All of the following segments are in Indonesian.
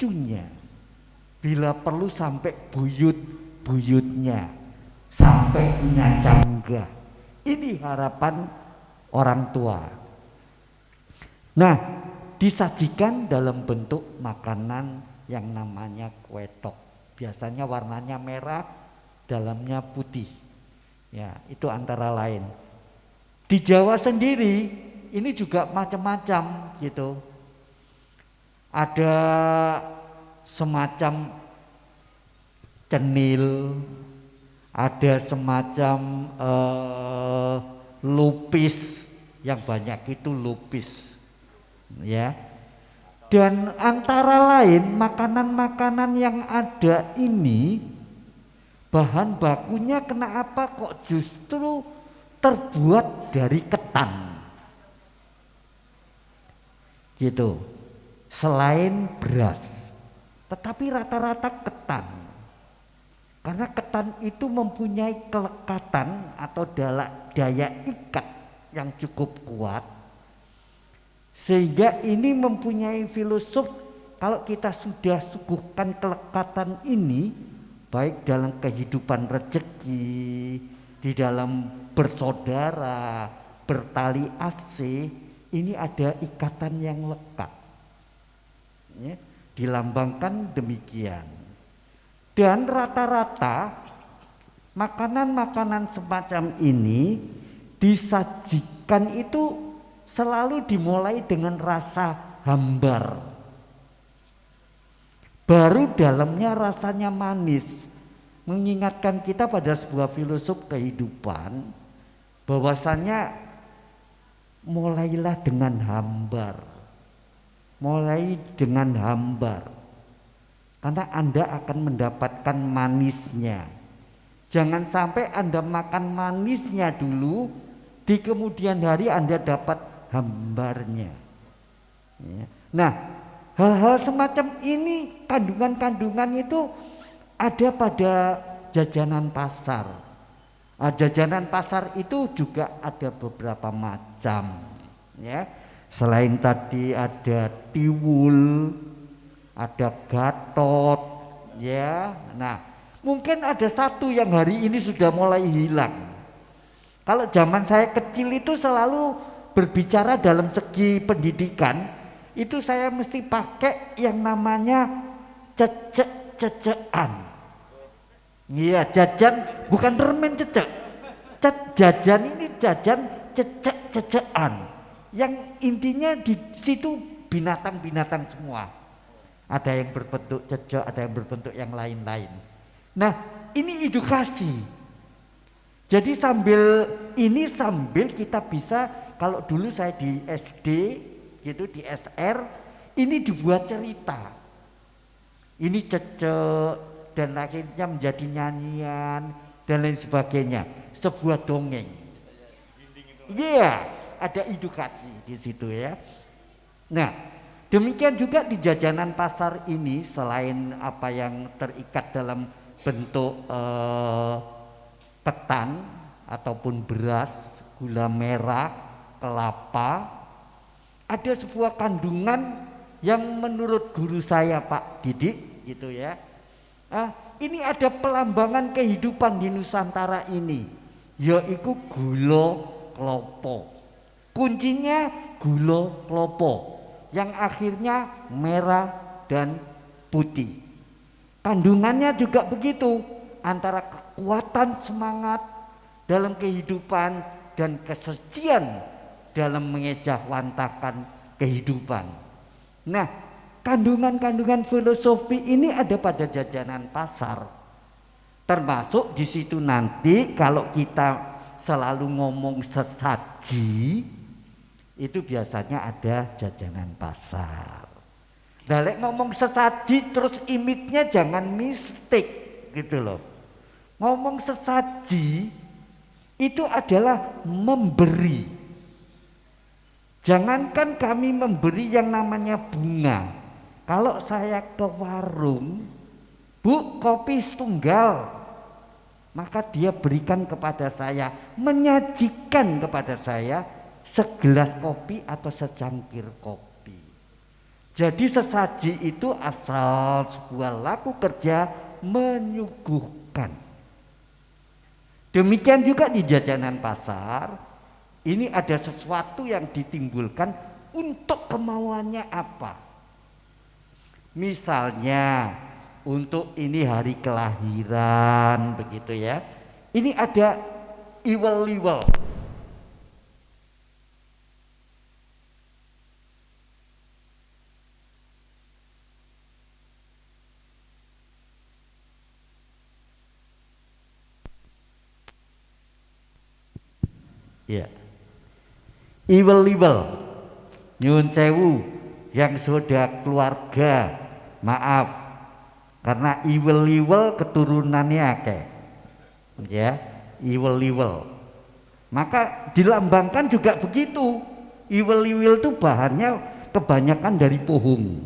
cucunya, bila perlu sampai buyut-buyutnya, sampai punya cangga. Ini harapan orang tua. Nah, disajikan dalam bentuk makanan yang namanya kue tok. Biasanya warnanya merah, dalamnya putih. Ya, itu antara lain. Di Jawa sendiri ini juga macam-macam gitu. Ada semacam cenil, ada semacam lupis, yang banyak itu lupis, ya. Dan antara lain makanan-makanan yang ada ini bahan bakunya kenapa kok justru terbuat dari ketan, gitu. Selain beras, tetapi rata-rata ketan. Karena ketan itu mempunyai kelekatan atau daya ikat yang cukup kuat, sehingga ini mempunyai filosof. Kalau kita sudah suguhkan kelekatan ini, baik dalam kehidupan rezeki, di dalam bersaudara, bertali asih, ini ada ikatan yang lekat, ya, dilambangkan demikian. Dan rata-rata makanan-makanan semacam ini disajikan itu selalu dimulai dengan rasa hambar, baru dalamnya rasanya manis, mengingatkan kita pada sebuah filosof kehidupan, bahwasanya mulailah dengan hambar, mulai dengan hambar, karena Anda akan mendapatkan manisnya. Jangan sampai Anda makan manisnya dulu, di kemudian hari Anda dapat hambarnya, ya. Nah, hal-hal semacam ini, kandungan-kandungan itu ada pada jajanan pasar. Jajanan pasar itu juga ada beberapa macam, ya. Selain tadi ada tiwul, ada gatot, ya. Nah, mungkin ada satu yang hari ini sudah mulai hilang. Kalau zaman saya kecil itu selalu berbicara dalam segi pendidikan, itu saya mesti pakai yang namanya cecek-cecekan. Iya, jajan bukan permen cecek. Jajan ini jajan cecek-cecekan. Yang intinya di situ binatang-binatang semua. Ada yang berbentuk cecek, ada yang berbentuk yang lain-lain. Nah, ini edukasi. Jadi sambil kita bisa, kalau dulu saya di SD gitu, di SR, ini dibuat cerita. Ini cecek dan akhirnya menjadi nyanyian dan lain sebagainya, sebuah dongeng. Iya, ada edukasi di situ, ya. Nah, demikian juga di jajanan pasar ini, selain apa yang terikat dalam bentuk ketan ataupun beras, gula merah, kelapa, ada sebuah kandungan yang menurut guru saya Pak Didik gitu, ya. Ini ada pelambangan kehidupan di Nusantara ini, yaitu gula klopo. Kuncinya gula klopo yang akhirnya merah dan putih. Kandungannya juga begitu, antara kekuatan semangat dalam kehidupan dan kesucian dalam mengejawantahkan kehidupan. Nah, kandungan-kandungan filosofi ini ada pada jajanan pasar. Termasuk di situ nanti kalau kita selalu ngomong sesaji, itu biasanya ada jajanan pasar. Dalek ngomong sesaji terus image-nya jangan mistik gitu loh. Ngomong sesaji itu adalah memberi. Jangankan kami memberi yang namanya bunga. Kalau saya ke warung, Bu, kopi setunggal, maka dia berikan kepada saya, menyajikan kepada saya segelas kopi atau secangkir kopi. Jadi sesaji itu asal sebuah laku kerja menyuguhkan. Demikian juga di jajanan pasar, ini ada sesuatu yang ditimbulkan untuk kemauannya apa. Misalnya untuk ini hari kelahiran begitu ya. Ini ada iwel-iwel. Ya. Iwel-iwel. Nyun sewu yang sudah keluarga, maaf karena iwel-iwel keturunannya akeh. Ya, iwel-iwel. Maka dilambangkan juga begitu. Iwel-iwel itu bahannya kebanyakan dari pohon.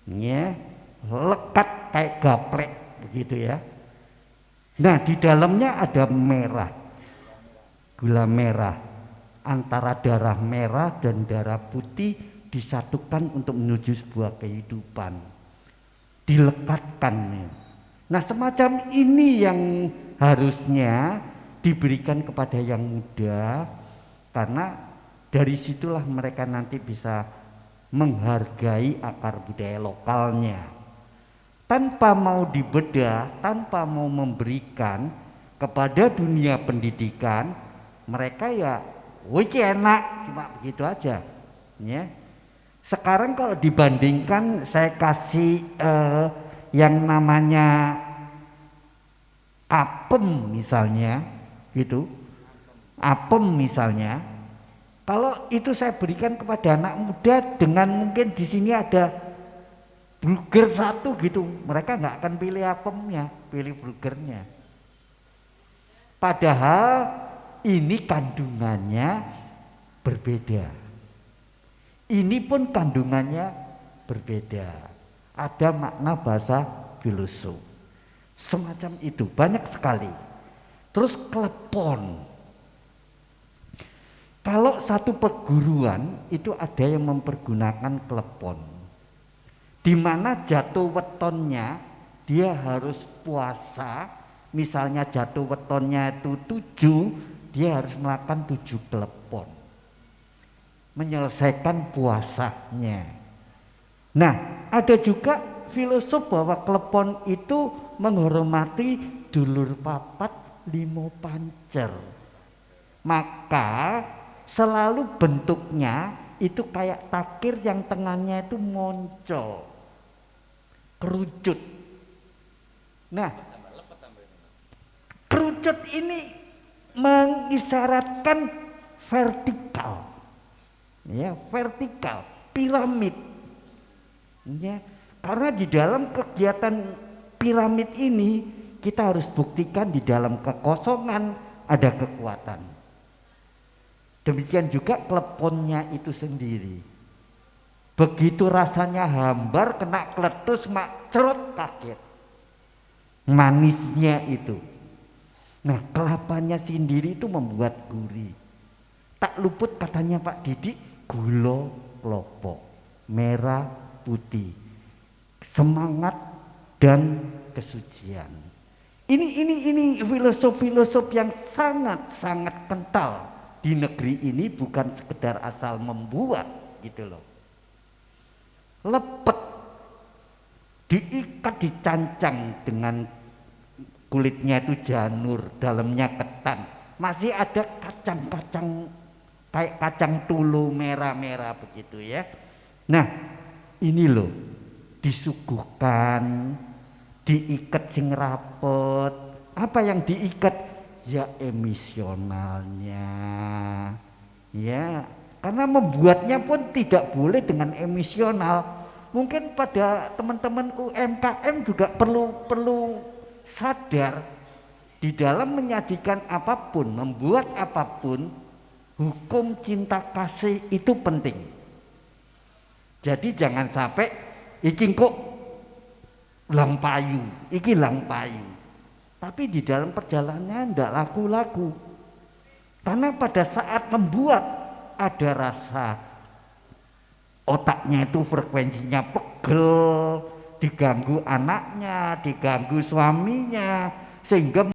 Ya, lekat kayak gaplek begitu ya. Nah, di dalamnya ada merah. Gula merah, antara darah merah dan darah putih disatukan untuk menuju sebuah kehidupan, dilekatkan. Nah semacam ini yang harusnya diberikan kepada yang muda, karena dari situlah mereka nanti bisa menghargai akar budaya lokalnya tanpa mau dibedah, tanpa mau memberikan kepada dunia pendidikan. Mereka ya, wih enak, cuma begitu aja. Ya. Sekarang kalau dibandingkan, saya kasih yang namanya apem misalnya, gitu. Apem misalnya, kalau itu saya berikan kepada anak muda dengan mungkin di sini ada burger satu gitu, mereka nggak akan pilih apemnya, pilih burgernya. Padahal ini kandungannya berbeda. Ini pun kandungannya berbeda. Ada makna bahasa filosof. Semacam itu, banyak sekali. Terus klepon. Kalau satu perguruan itu ada yang mempergunakan klepon. Di mana jatuh wetonnya dia harus puasa. Misalnya jatuh wetonnya itu 7, dia harus melakukan 7 klepon, menyelesaikan puasanya. Nah, ada juga filosof bahwa klepon itu menghormati dulur papat limo pancer. Maka selalu bentuknya itu kayak takir yang tengahnya itu moncol, kerucut. Nah, kerucut ini mengisyaratkan vertikal, ya, vertikal, piramid, ya, karena di dalam kegiatan piramid ini kita harus buktikan di dalam kekosongan ada kekuatan. Demikian juga kleponnya itu sendiri. Begitu rasanya hambar kena kletus mak cerut kaget. Manisnya itu. Nah kelapanya sendiri itu membuat gurih. Tak luput katanya Pak Didi, gula klopo, merah putih, semangat dan kesucian. Ini filosof-filosof yang sangat kental di negeri ini, bukan sekedar asal membuat gitu loh. Lepet, diikat, dicancang dengan kulitnya itu janur, dalamnya ketan, masih ada kacang-kacang kayak kacang tulu merah-merah begitu ya. Nah ini loh disuguhkan, diikat sing rapet. Apa yang diikat? Ya emisionalnya, ya karena membuatnya pun tidak boleh dengan emisional. Mungkin pada teman-teman UMKM juga perlu sadar, di dalam menyajikan apapun, membuat apapun, hukum cinta kasih itu penting. Jadi jangan sampai iki kok lampayu, iki lampayu, tapi di dalam perjalanannya tidak laku-laku. Karena pada saat membuat ada rasa otaknya itu frekuensinya pegel, diganggu anaknya, diganggu suaminya, sehingga